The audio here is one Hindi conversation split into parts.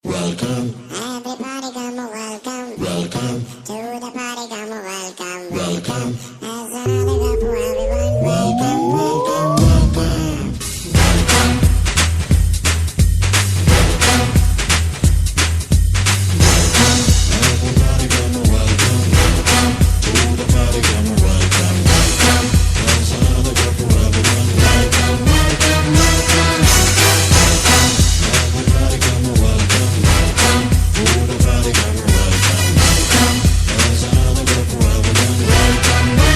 Welcome. Everybody come a welcome. Welcome. To the party come a welcome. Welcome. There's another cup for everyone. Welcome, welcome, welcome. Everybody come a welcome. Welcome. To the party come a welcome. Welcome. There's another cup for everyone. Welcome, welcome, welcome. Everybody come a welcome. Welcome. To the party come a welcome. Welcome. There's another cup for everyone. Welcome.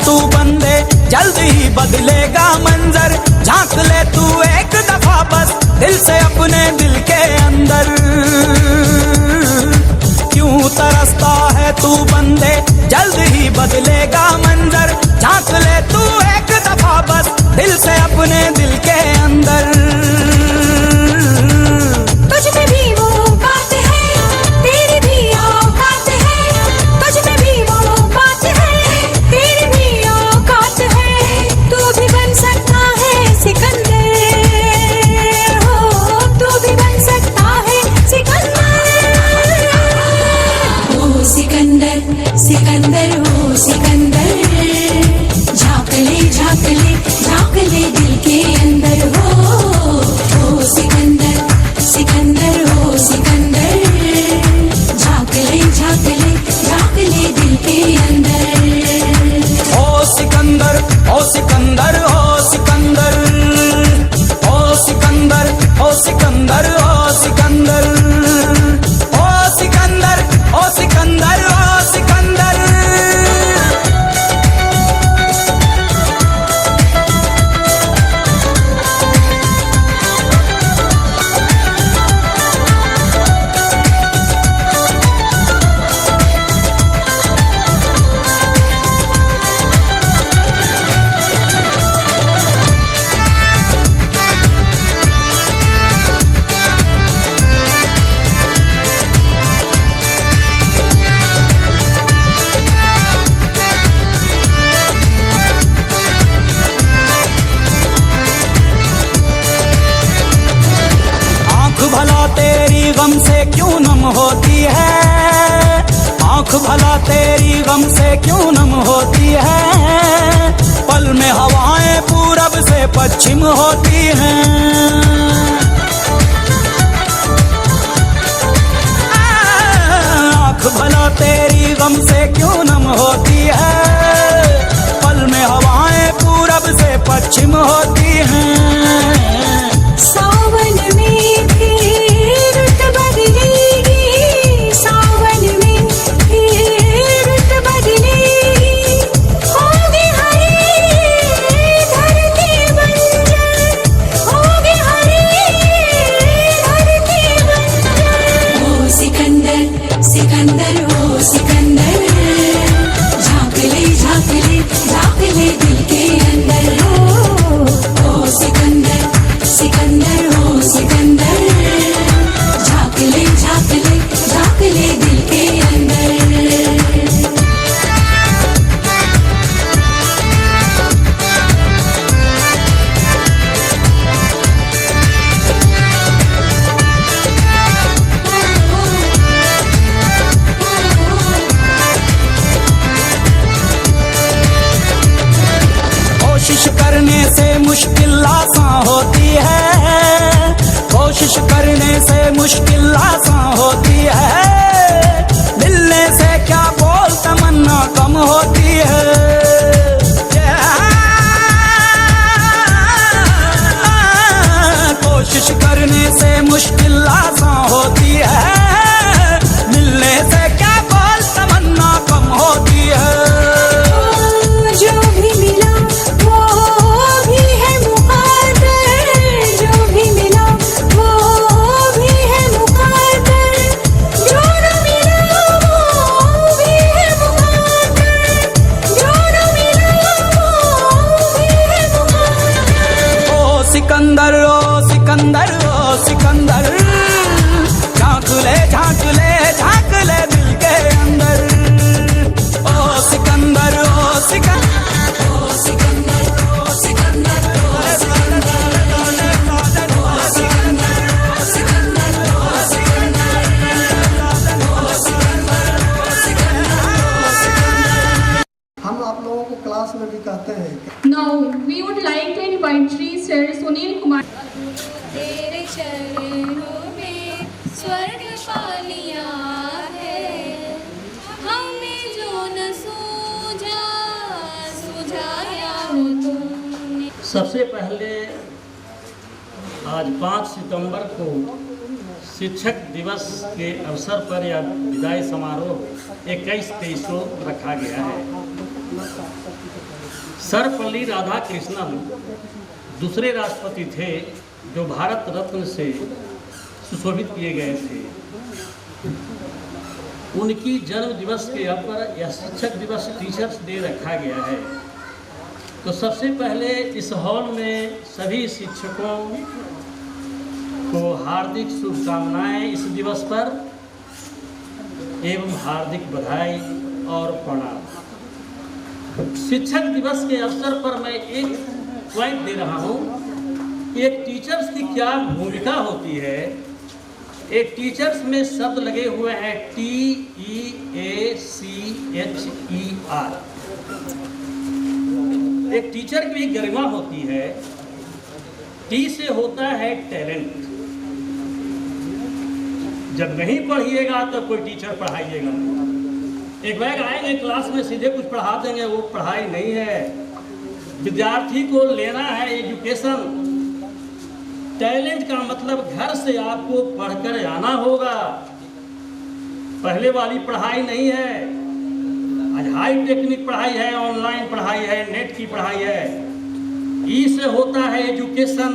तू बंदे, जल्द ही बदलेगा मंजर। झांक ले तू एक दफा बस दिल से अपने दिल के अंदर। क्यों तरसता है तू बंदे, जल्द ही बदलेगा मंजर। झांक ले तू एक दफा बस दिल से अपने दिल के अंदर। तुझ में भी वो बात है, तेरी भी औकात है। तुझ में भी वो बात है, तेरी भी औकात है। तू भी बन सकता है सिकंदर, हो तू भी बन सकता है सिकंदर। ओ सिकंदर सिकंदर ओ सिकंदर, झांक ले झांक ले झांक ले दिल के अंदर। हो सिकंदर सिकंदर ओ सिकंदर, झांक ले झांक ले झांक ले दिल के अंदर। ओ सिकंदर ओ सिकंदर ओ सिकंदर, ओ सिकंदर ओ सिकंदर ओ सिकंदर, ओ सिकंदर ओ सिकंदर ओ सिकंदर। भला तेरी गम से क्यों नम होती है, आंख भला तेरी गम से क्यों नम होती है। पल में हवाएं पूरब से पश्चिम होती हैं। आंख भला तेरी गम से क्यों नम होती है। पल में हवाएं पूरब से पश्चिम होती हैं। सावन में फिर रुत बदलेगी, सावन में फिर रुत बदलेगी। होगी हरी धरती बंजर, होगी हरी धरती बंजर। ओ सिकंदर सिकंदर ओ सिकंदर, झांक ले झांक ले झांक ले दिल के अंदर। ओ सिकंदर सिकंदर हो सिकंदर, झांक ले झांक ले झांक ले दिल के अंदर। कोशिश करने से मुश्किल आसान होती है, कोशिश करने से मुश्किल आसान होती है। मिलने से क्या बोल तमन्ना कम होती है। कोशिश करने से मुश्किल आसान होती है। मिलने से क्या बोल तमन्ना कम होती है। जो भी मिला वो भी है मुक़द्दर, जो भी मिला वो भी है मुक़द्दर। जो न मिला वो भी है मुक़द्दर, जो न मिला वो भी है मुक़द्दर। ओ सिकंदर ओ सिकंदर ओ सिकंदर, झांक ले दिल के अंदर। ओ सिकंदर ओ सिकंदर ओ सिकंदर ओ सिकंदर ओ सिकंदर ओ सिकंदर ओ सिकंदर ओ सिकंदर ओ सिकंदर ओ सिकंदर। हम आप लोगों को क्लास में भी कहते हैं। Now we would like to invite Shri Sir Sunil Kumar. तेरे चरणों में स्वर्ग पा लिया है, हमें जो न सूझा सुझाया हो तुमने। सबसे पहले आज 5 सितंबर को शिक्षक दिवस के अवसर पर यह विदाई समारोह 21-23 को रखा गया है। सर्वपल्ली राधाकृष्णन दूसरे राष्ट्रपति थे जो भारत रत्न से सुशोभित किए गए थे। उनकी जन्म दिवस के अवसर यह शिक्षक दिवस टीचर्स डे रखा गया है। तो सबसे पहले इस हॉल में सभी शिक्षकों को हार्दिक शुभकामनाएं इस दिवस पर एवं हार्दिक बधाई और प्रणाम। शिक्षक दिवस के अवसर पर मैं एक पॉइंट दे रहा हूँ कि एक टीचर्स की क्या भूमिका होती है। एक टीचर्स में शब्द लगे हुए हैं TEACHER। एक टीचर की गरिमा होती है। टी से होता है टैलेंट। जब नहीं पढ़िएगा तो कोई टीचर पढ़ाइएगा। एक बैग आएंगे क्लास में सीधे कुछ पढ़ा देंगे, वो पढ़ाई नहीं है। विद्यार्थी को लेना है एजुकेशन। टैलेंट का मतलब घर से आपको पढ़कर आना होगा, पहले वाली पढ़ाई नहीं है। आज हाई टेक्निक पढ़ाई है, ऑनलाइन पढ़ाई है, नेट की पढ़ाई है। ई से होता है एजुकेशन।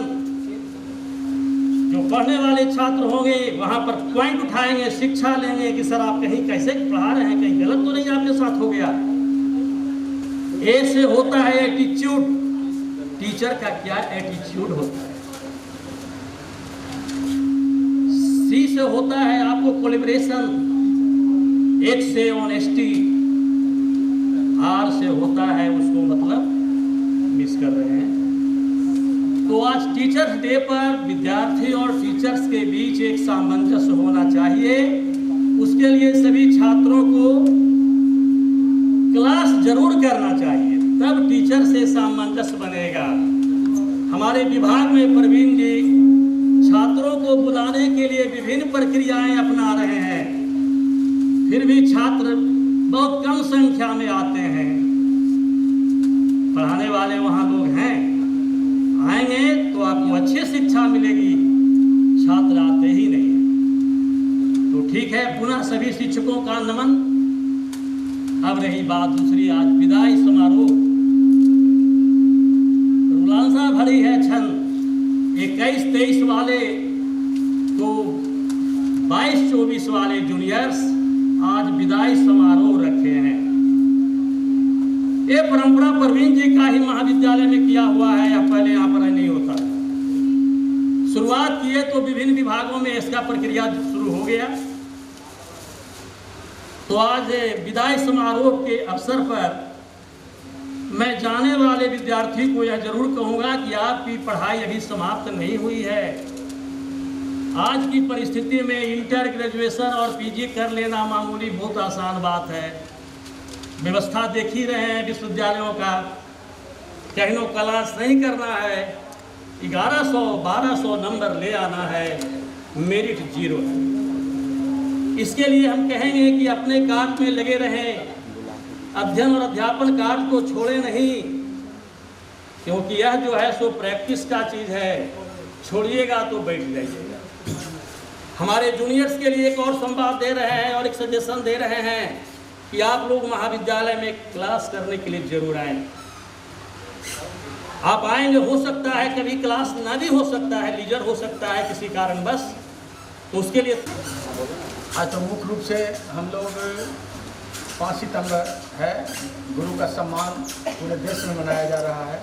जो पढ़ने वाले छात्र होंगे वहाँ पर पॉइंट उठाएंगे, शिक्षा लेंगे कि सर आप कहीं कैसे पढ़ा रहे हैं, कहीं गलत तो नहीं आपके साथ हो गया। ए से होता है एटीट्यूड। टीचर का क्या एटीट्यूड होता है। सी से होता है आपको कोलैबोरेशन। एच से ऑनेस्टी। आर से होता है उसको मतलब मिस कर रहे हैं। तो आज टीचर्स डे पर विद्यार्थी और टीचर्स के बीच एक सामंजस्य होना चाहिए। उसके लिए सभी छात्रों को क्लास जरूर करना चाहिए, तब टीचर से सामंजस्य बनेगा। हमारे विभाग में प्रवीण जी छात्रों को बुलाने के लिए विभिन्न प्रक्रियाएं अपना रहे हैं, फिर भी छात्र बहुत कम संख्या में आते हैं। पढ़ाने वाले वहाँ लोग हैं, आएंगे तो आपको अच्छी शिक्षा मिलेगी, छात्र आते ही नहीं। तो ठीक है, पुनः सभी शिक्षकों का नमन। अब रही बात दूसरी, आज विदाई समारोह। रुलांसा भरी है छन 21-23 वाले तो 22-24 वाले जूनियर्स आज विदाई समारोह रखे हैं। ये परंपरा प्रवीण जी का ही महाविद्यालय में किया हुआ है, या पहले यहाँ पर नहीं होता। शुरुआत किए तो विभिन्न विभागों में इसका प्रक्रिया शुरू हो गया। तो आज विदाई समारोह के अवसर पर मैं जाने वाले विद्यार्थी को यह जरूर कहूँगा कि आपकी पढ़ाई अभी समाप्त नहीं हुई है। आज की परिस्थिति में इंटर, ग्रेजुएशन और पीजी कर लेना मामूली बहुत आसान बात है। व्यवस्था देख ही रहे हैं विश्वविद्यालयों का, कहीं क्लास नहीं करना है, 1100-1200 नंबर ले आना है, मेरिट 0 है। इसके लिए हम कहेंगे कि अपने कार्य में लगे रहें, अध्ययन और अध्यापन कार्य को छोड़े नहीं, क्योंकि यह जो है सो प्रैक्टिस का चीज़ है। छोड़िएगा तो बैठ जाइएगा। हमारे जूनियर्स के लिए एक और संवाद दे रहे हैं और एक सजेशन दे रहे हैं कि आप लोग महाविद्यालय में क्लास करने के लिए जरूर आएं। आप आएंगे, हो सकता है कभी क्लास ना भी हो सकता है, लीजर हो सकता है किसी कारणवश, तो उसके लिए आज तो मुख्य रूप से हम लोग 5 सितंबर है, गुरु का सम्मान पूरे देश में मनाया जा रहा है।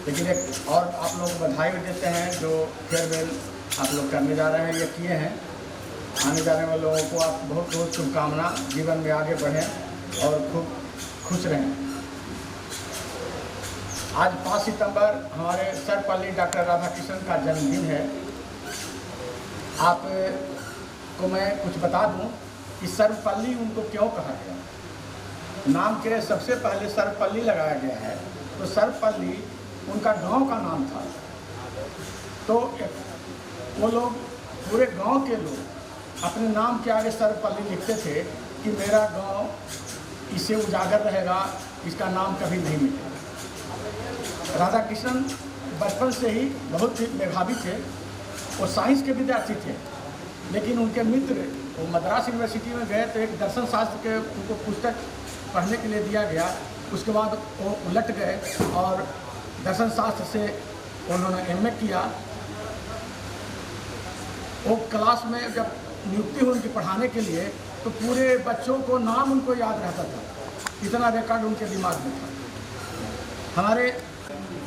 लेकिन एक और आप लोग को बधाई देते हैं जो फेयरवेल आप लोग करने जा रहे हैं, ये किए हैं। आने जाने वाले लोगों को आप बहुत बहुत शुभकामना, जीवन में आगे बढ़ें और खूब खुश रहें। आज 5 सितंबर हमारे सर्वपल्ली डॉक्टर राधाकृष्णन का जन्मदिन है। आपको मैं कुछ बता दूं कि सर्वपल्ली उनको क्यों कहा गया। नाम के सबसे पहले सर्वपल्ली लगाया गया है, तो सर्वपल्ली उनका गांव का नाम था। तो वो लोग, पूरे गांव के लोग अपने नाम के आगे सर्वपल्ली लिखते थे कि मेरा गांव इससे उजागर रहेगा, इसका नाम कभी नहीं मिटेगा। राधा कृष्णन बचपन से ही बहुत ही मेधावी थे। वो साइंस के विद्यार्थी थे, लेकिन उनके मित्र वो मद्रास यूनिवर्सिटी में गए तो एक दर्शन शास्त्र के उनको पुस्तक पढ़ने के लिए दिया गया, उसके बाद वो उलट गए और दर्शन शास्त्र से उन्होंने एमए किया। वो क्लास में जब नियुक्ति हुई उनकी पढ़ाने के लिए तो पूरे बच्चों को नाम उनको याद रहता था, इतना रिकॉर्ड उनके दिमाग में था। हमारे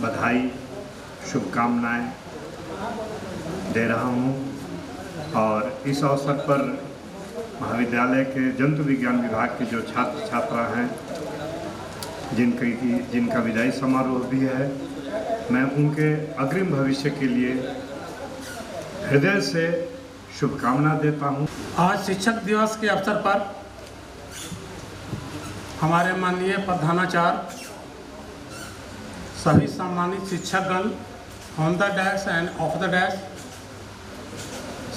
बधाई शुभकामनाएं दे रहा हूं और इस अवसर पर महाविद्यालय के जंतु विज्ञान विभाग के जो छात्र छात्रा हैं जिनका विदाई समारोह भी है, मैं उनके अग्रिम भविष्य के लिए हृदय से शुभकामना देता हूं। आज शिक्षक दिवस के अवसर पर हमारे माननीय प्रधानाचार्य, सभी सम्मानित शिक्षकगण, on the dash and of the dash,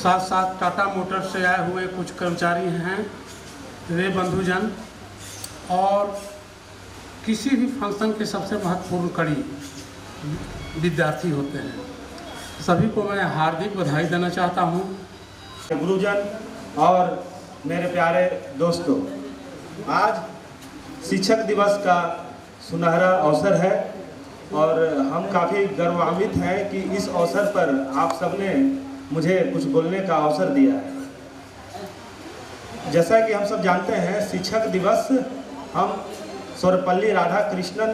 साथ साथ टाटा मोटर्स से आए हुए कुछ कर्मचारी हैं, वे बंधुजन और किसी भी फंक्शन के सबसे महत्वपूर्ण कड़ी विद्यार्थी होते हैं, सभी को मैं हार्दिक बधाई देना चाहता हूं। गुरुजन और मेरे प्यारे दोस्तों, आज शिक्षक दिवस का सुनहरा अवसर है और हम काफ़ी गौरवान्वित हैं कि इस अवसर पर आप सबने मुझे कुछ बोलने का अवसर दिया है। जैसा कि हम सब जानते हैं, शिक्षक दिवस हम सर्वपल्ली राधाकृष्णन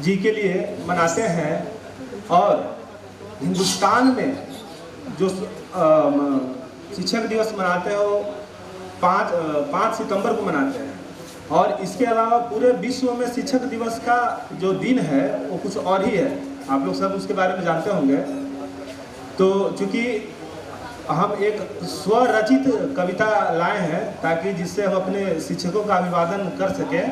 जी के लिए मनाते हैं और हिंदुस्तान में जो शिक्षक दिवस मनाते हो 5 सितंबर को मनाते हैं और इसके अलावा पूरे विश्व में शिक्षक दिवस का जो दिन है वो कुछ और ही है। आप लोग सब उसके बारे में जानते होंगे। तो चूँकि हम एक स्वरचित कविता लाए हैं ताकि जिससे हम अपने शिक्षकों का अभिवादन कर सकें,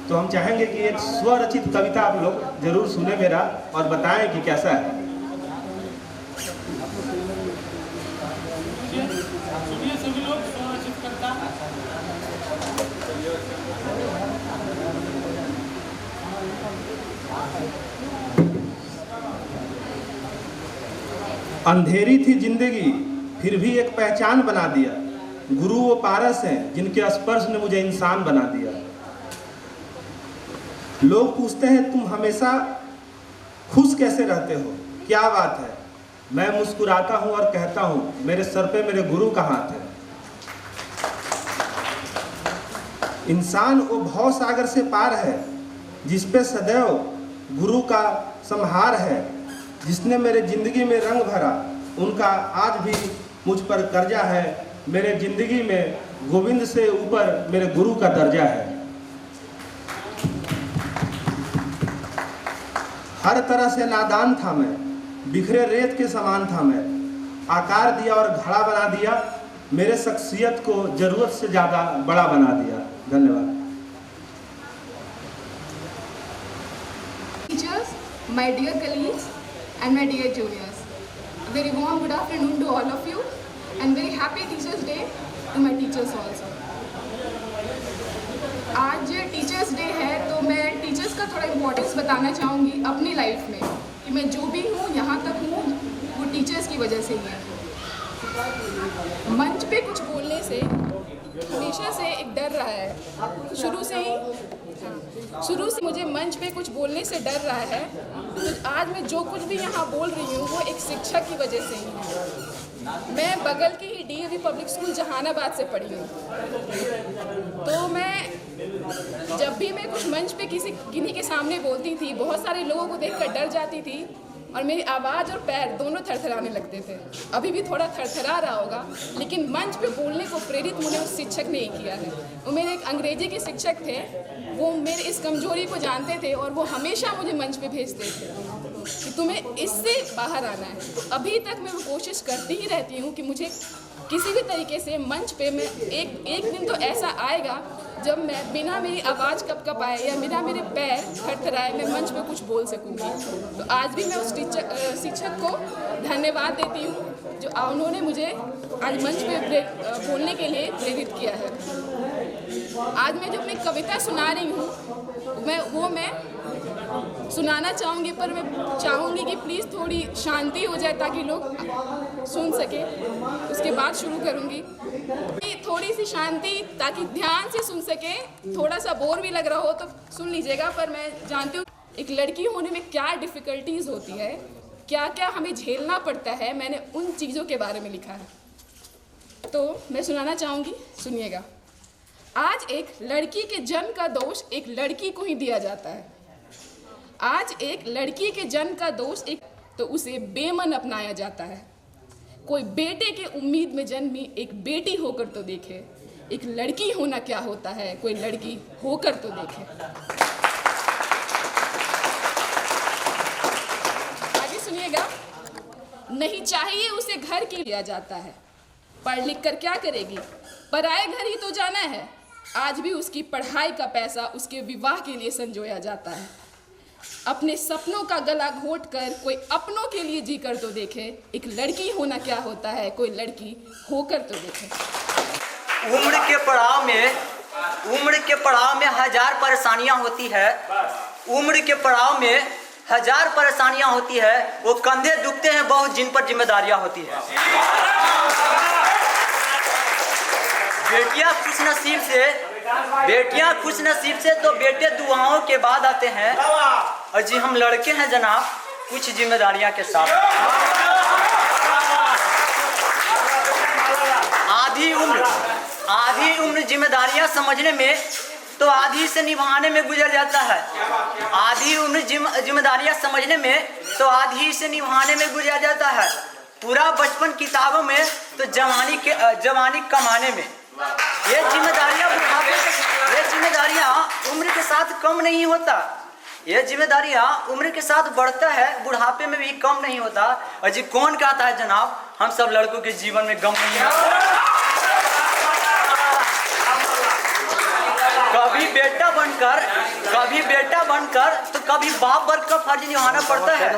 तो हम चाहेंगे कि एक स्वरचित कविता आप लोग जरूर सुने मेरा और बताएं कि कैसा है। अंधेरी थी जिंदगी फिर भी एक पहचान बना दिया, गुरु वो पारस हैं जिनके स्पर्श ने मुझे इंसान बना दिया। लोग पूछते हैं तुम हमेशा खुश कैसे रहते हो, क्या बात है? मैं मुस्कुराता हूं और कहता हूं मेरे सर पे मेरे गुरु का हाथ है। इंसान वो भव सागर से पार है जिस पे सदैव गुरु का संहार है। जिसने मेरे जिंदगी में रंग भरा उनका आज भी मुझ पर कर्जा है। मेरे जिंदगी में गोविंद से ऊपर मेरे गुरु का दर्जा है। हर तरह से नादान था मैं, बिखरे रेत के समान था मैं। आकार दिया और घड़ा बना दिया, मेरे शख्सियत को जरूरत से ज़्यादा बड़ा बना दिया। धन्यवाद। Teachers, my dear colleagues and my dear juniors, a very warm good afternoon to all of you and very happy Teachers Day to my teachers also. आज टीचर्स डे है तो मैं टीचर्स का थोड़ा इम्पोर्टेंस बताना चाहूँगी अपनी लाइफ में कि मैं जो भी हूँ यहाँ तक हूँ वो टीचर्स की वजह से ही है। मंच पे कुछ बोलने से हमेशा से एक डर रहा है, शुरू से मुझे मंच पे कुछ बोलने से डर रहा है। तो आज मैं जो कुछ भी यहाँ बोल रही हूँ वो एक शिक्षक की वजह से ही है। मैं बगल की ही DAV पब्लिक स्कूल जहानाबाद से पढ़ी हूँ। तो मैं जब भी मैं कुछ मंच पे किन्हीं के सामने बोलती थी, बहुत सारे लोगों को देखकर डर जाती थी और मेरी आवाज़ और पैर दोनों थरथराने लगते थे। अभी भी थोड़ा थरथरा रहा होगा, लेकिन मंच पे बोलने को प्रेरित मुझे उस शिक्षक ने ही किया है। वो मेरे एक अंग्रेजी के शिक्षक थे, वो मेरे इस कमजोरी को जानते थे और वो हमेशा मुझे मंच पे भेजते थे कि तुम्हें इससे बाहर आना है। तो अभी तक मैं वो कोशिश करती ही रहती हूँ कि मुझे किसी भी तरीके से मंच पे मैं एक दिन तो ऐसा आएगा जब मैं बिना मेरी आवाज़ कपकपाए या बिना मेरे पैर थरथराए मैं मंच पे कुछ बोल सकूँगी। तो आज भी मैं उस शिक्षक को धन्यवाद देती हूँ जो उन्होंने मुझे आज मंच पे बोलने के लिए प्रेरित किया है। आज मैं जो अपनी कविता सुना रही हूँ मैं सुनाना चाहूँगी, पर मैं चाहूँगी कि प्लीज़ थोड़ी शांति हो जाए ताकि लोग सुन सके। उसके बाद शुरू करूँगी। थोड़ी सी शांति ताकि ध्यान से सुन सके। थोड़ा सा बोर भी लग रहा हो तो सुन लीजिएगा, पर मैं जानती हूँ एक लड़की होने में क्या डिफ़िकल्टीज़ होती है, क्या क्या हमें झेलना पड़ता है। मैंने उन चीज़ों के बारे में लिखा है, तो मैं सुनाना चाहूँगी, सुनिएगा। आज एक लड़की के जन्म का दोष एक लड़की को ही दिया जाता है। आज एक लड़की के जन्म का दोष तो उसे बेमन अपनाया जाता है। कोई बेटे के उम्मीद में जन्मी एक बेटी होकर तो देखे, एक लड़की होना क्या होता है, कोई लड़की होकर तो देखे। आगे सुनिएगा। नहीं चाहिए उसे घर की लिया जाता है, पढ़ लिख कर क्या करेगी, पराए घर ही तो जाना है। आज भी उसकी पढ़ाई का पैसा उसके विवाह के लिए संजोया जाता है। अपने सपनों का गला घोट कर कोई अपनों के लिए जी कर तो देखे, एक लड़की होना क्या होता है, कोई लड़की होकर तो देखे। उम्र के पड़ाव में हजार परेशानियां होती है। उम्र के पड़ाव में हजार परेशानियां होती है। वो कंधे दुखते हैं बहुत जिन पर जिम्मेदारियां होती है। बेटियां खुश नसीब से तो बेटे दुआओं के बाद आते हैं। और जी हम लड़के हैं जनाब कुछ जिम्मेदारियां के साथ। आधी उम्र जिम्मेदारियां समझने में तो आधी से निभाने में गुजर जाता है। आधी उम्र जिम्मेदारियां समझने में तो आधी से निभाने में गुजर जाता है। पूरा बचपन किताबों में तो जवानी कमाने में। ये जिम्मेदारियां उम्र के साथ कम नहीं होता। ये जिम्मेदारियां उम्र के साथ बढ़ता है, बुढ़ापे में भी कम नहीं होता। अजी कौन कहता है जनाब हम सब लड़कों के जीवन में गम नहीं आता। कभी बेटा बनकर तो कभी बाप बनकर फर्ज निभाना पड़ता है।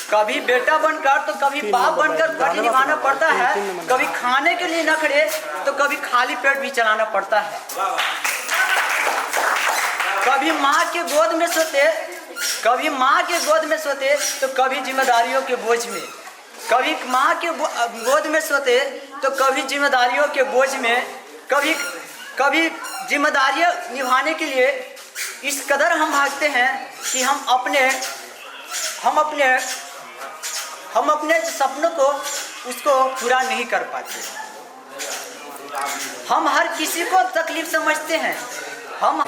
कभी बेटा बनकर तो कभी बाप बनकर फर्ज निभाना पड़ता है। कभी खाने के लिए नखरे तो कभी खाली पेट भी चलाना पड़ता है। कभी माँ के गोद में सोते तो कभी जिम्मेदारियों के बोझ में। कभी माँ के गोद में सोते तो कभी जिम्मेदारियों के बोझ में। कभी जिम्मेदारियां निभाने के लिए इस कदर हम भागते हैं कि हम अपने सपनों को उसको पूरा नहीं कर पाते। हम हर किसी को तकलीफ समझते हैं। हम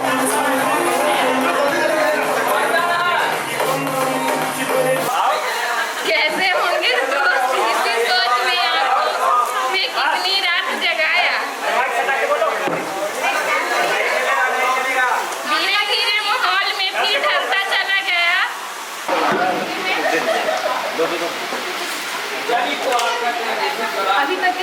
कैसे होंगे दोस्त, इसी सोच में आपको मैं कितनी रात जगाया। धीरे धीरे माहौल में फिर ढलता चला गया। अभी तक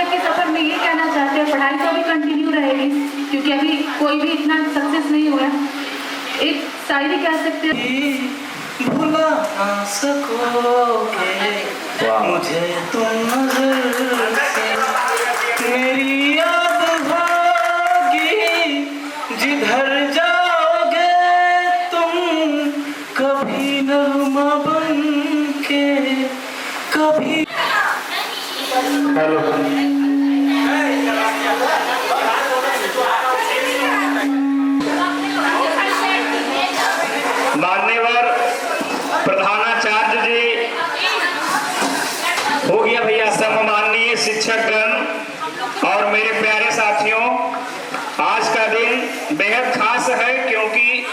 के सफर में ये कहना चाहते हैं पढ़ाई तो अभी कंटिन्यू रहेगी क्योंकि अभी कोई भी इतना सक्सेस नहीं हुआ। एक शायरी कह सकते हैं। भुला ना सकोगे मुझे तुम नजर से, मेरी याद होगी जिधर जाओगे तुम, कभी नगमा बन के कभी। मान्यवर प्रधानाचार्य जी, हो गया भैया, सम्माननीय शिक्षकगण और मेरे प्यारे साथियों, आज का दिन बेहद खास है क्योंकि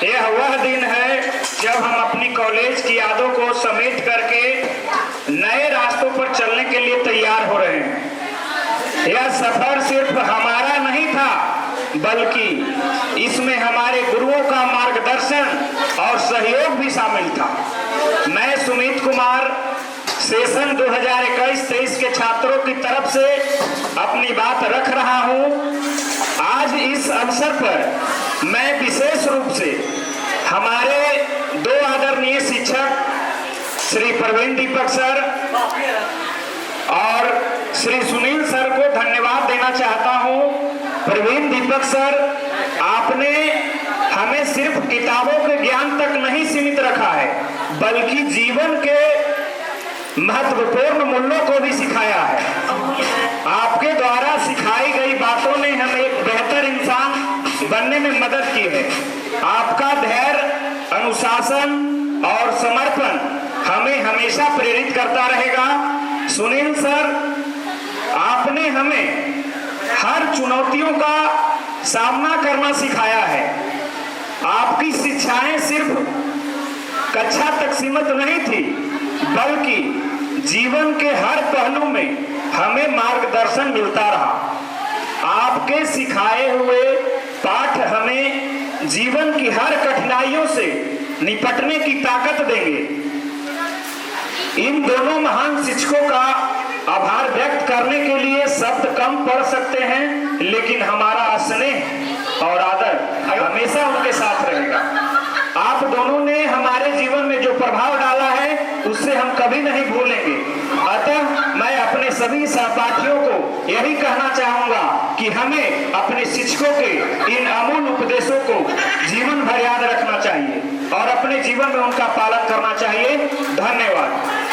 यह वह दिन है जब हम अपनी कॉलेज की यादों को समेट करके नए रास्तों पर चलने के लिए तैयार हो रहे हैं। यह सफर सिर्फ हमारा नहीं था बल्कि इसमें हमारे गुरुओं का मार्गदर्शन और सहयोग भी शामिल था। मैं सुमित कुमार सेशन 2021-23 के छात्रों की तरफ से अपनी बात रख रहा हूं। आज इस अवसर पर मैं विशेष रूप से हमारे दो आदरणीय शिक्षक श्री प्रवीण दीपक सर और श्री सुनील सर को धन्यवाद देना चाहता हूं। प्रवीण दीपक सर, आपने सिर्फ किताबों के ज्ञान तक नहीं सीमित रखा है, बल्कि जीवन के महत्वपूर्ण मूल्यों को भी सिखाया है। आपके द्वारा सिखाई गई बातों ने हमें एक बेहतर इंसान बनने में मदद की है। आपका धैर्य, अनुशासन और समर्पण हमें हमेशा प्रेरित करता रहेगा। सुनील सर, आपने हमें हर चुनौतियों का सामना करना सिखाया है। आपकी शिक्षाएं सिर्फ कक्षा तक सीमित नहीं थी, बल्कि जीवन के हर पहलू में हमें मार्गदर्शन मिलता रहा। आपके सिखाए हुए पाठ हमें जीवन की हर कठिनाइयों से निपटने की ताकत देंगे। इन दोनों महान शिक्षकों का आभार व्यक्त करने के लिए शब्द कम पड़ सकते हैं, लेकिन हमारा स्नेह और आदर हमेशा उनके साथ रहेगा। आप दोनों ने हमारे जीवन में जो प्रभाव डाला है उससे हम कभी नहीं भूलेंगे। अतः मैं अपने सभी सहपाठियों को यही कहना चाहूंगा कि हमें अपने शिक्षकों के इन अमूल्य उपदेशों को जीवन भर याद रखना चाहिए और अपने जीवन में उनका पालन करना चाहिए। धन्यवाद।